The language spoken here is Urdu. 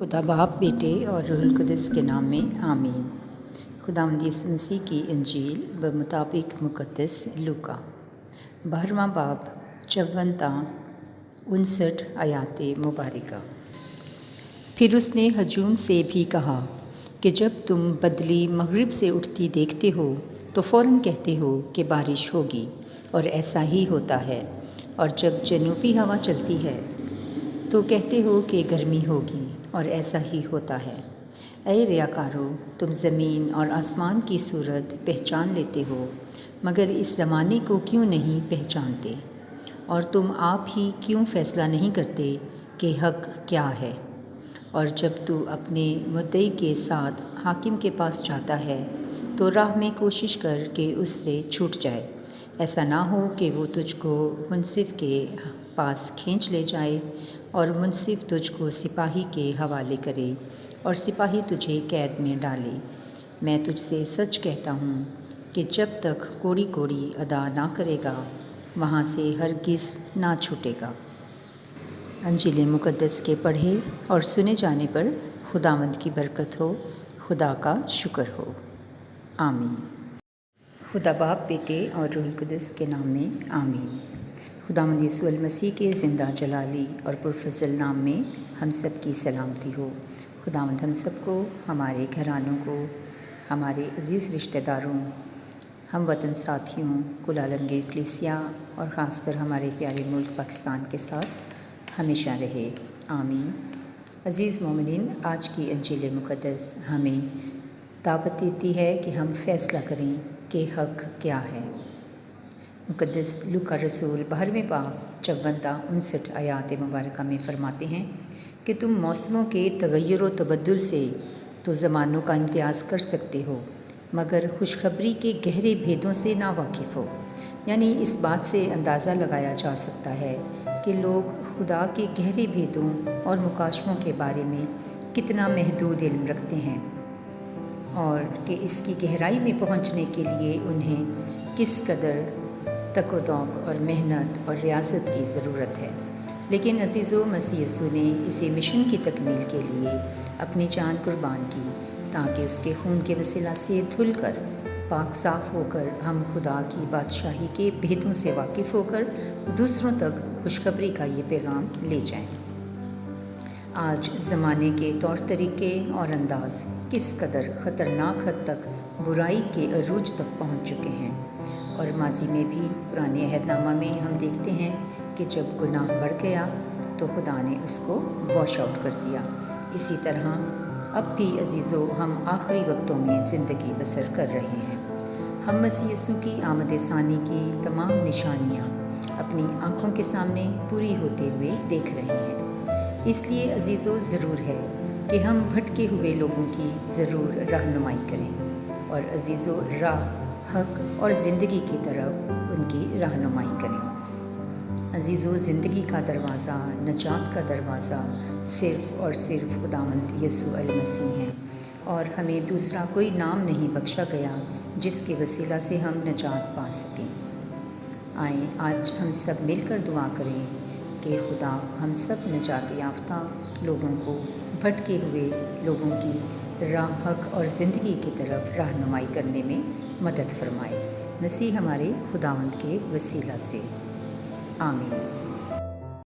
خدا باپ بیٹے اور روح القدس کے نام میں آمین۔ خداوند یسوع مسیح کی انجیل بمطابق مقدس لوکا 12واں باب 54 تا 59 آیات مبارکہ۔ پھر اس نے ہجوم سے بھی کہا کہ جب تم بدلی مغرب سے اٹھتی دیکھتے ہو تو فوراً کہتے ہو کہ بارش ہوگی، اور ایسا ہی ہوتا ہے، اور جب جنوبی ہوا چلتی ہے تو کہتے ہو کہ گرمی ہوگی، اور ایسا ہی ہوتا ہے۔ اے ریاکارو، تم زمین اور آسمان کی صورت پہچان لیتے ہو، مگر اس زمانے کو کیوں نہیں پہچانتے؟ اور تم آپ ہی کیوں فیصلہ نہیں کرتے کہ حق کیا ہے؟ اور جب تو اپنے مدعی کے ساتھ حاکم کے پاس جاتا ہے تو راہ میں کوشش کر کہ اس سے چھوٹ جائے، ایسا نہ ہو کہ وہ تجھ کو منصف کے پاس کھینچ لے جائے، اور منصف تجھ کو سپاہی کے حوالے کرے، اور سپاہی تجھے قید میں ڈالے۔ میں تجھ سے سچ کہتا ہوں کہ جب تک کوڑی کوڑی ادا نہ کرے گا، وہاں سے ہرگز نہ چھوٹے گا۔ انجیل مقدس کے پڑھے اور سنے جانے پر خداوند کی برکت ہو، خدا کا شکر ہو، آمین۔ خدا باپ بیٹے اور روح القدس کے نام میں آمین۔ خداوند یسوع المسیح کے زندہ جلالی اور پرفضل نام میں ہم سب کی سلامتی ہو۔ خداوند ہم سب کو، ہمارے گھرانوں کو، ہمارے عزیز رشتہ داروں، ہم وطن ساتھیوں، کل عالمگیر کلیسیا اور خاص کر ہمارے پیارے ملک پاکستان کے ساتھ ہمیشہ رہے، آمین۔ عزیز مومنین، آج کی انجیل مقدس ہمیں دعوت دیتی ہے کہ ہم فیصلہ کریں کہ حق کیا ہے۔ مقدس لوکا رسول 12ویں باب 54 تا 59 آیات مبارکہ میں فرماتے ہیں کہ تم موسموں کے تغیر و تبدل سے تو زمانوں کا امتیاز کر سکتے ہو، مگر خوشخبری کے گہرے بھیدوں سے نا واقف ہو۔ یعنی اس بات سے اندازہ لگایا جا سکتا ہے کہ لوگ خدا کے گہرے بھیدوں اور مکاشفوں کے بارے میں کتنا محدود علم رکھتے ہیں، اور کہ اس کی گہرائی میں پہنچنے کے لیے انہیں کس قدر تک و توق اور محنت اور ریاضت کی ضرورت ہے۔ لیکن عزیزو، مسیح یسوع نے اسی مشن کی تکمیل کے لیے اپنی جان قربان کی، تاکہ اس کے خون کے وسیلہ سے دھل کر پاک صاف ہو کر ہم خدا کی بادشاہی کے بھیدوں سے واقف ہو کر دوسروں تک خوشخبری کا یہ پیغام لے جائیں۔ آج زمانے کے طور طریقے اور انداز کس قدر خطرناک حد تک برائی کے عروج تک پہنچ چکے ہیں، اور ماضی میں بھی پرانے عہد نامہ میں ہم دیکھتے ہیں کہ جب گناہ بڑھ گیا تو خدا نے اس کو واش آؤٹ کر دیا۔ اسی طرح اب بھی عزیزو، ہم آخری وقتوں میں زندگی بسر کر رہے ہیں۔ ہم مسیح یسوع کی آمد ثانی کی تمام نشانیاں اپنی آنکھوں کے سامنے پوری ہوتے ہوئے دیکھ رہے ہیں۔ اس لیے عزیزو، ضرور ہے کہ ہم بھٹکے ہوئے لوگوں کی ضرور رہنمائی کریں، اور عزیزو، راہ، حق اور زندگی کی طرف ان کی رہنمائی کریں۔ عزیزو، زندگی کا دروازہ، نجات کا دروازہ صرف اور صرف خداوند یسوع المسیح ہیں، اور ہمیں دوسرا کوئی نام نہیں بخشا گیا جس کے وسیلہ سے ہم نجات پا سکیں۔ آئیں آج ہم سب مل کر دعا کریں کہ خدا ہم سب نجات یافتہ لوگوں کو بھٹکے ہوئے لوگوں کی راہ، حق اور زندگی کی طرف رہنمائی کرنے میں مدد فرمائے، مسیح ہمارے خداوند کے وسیلہ سے، آمین۔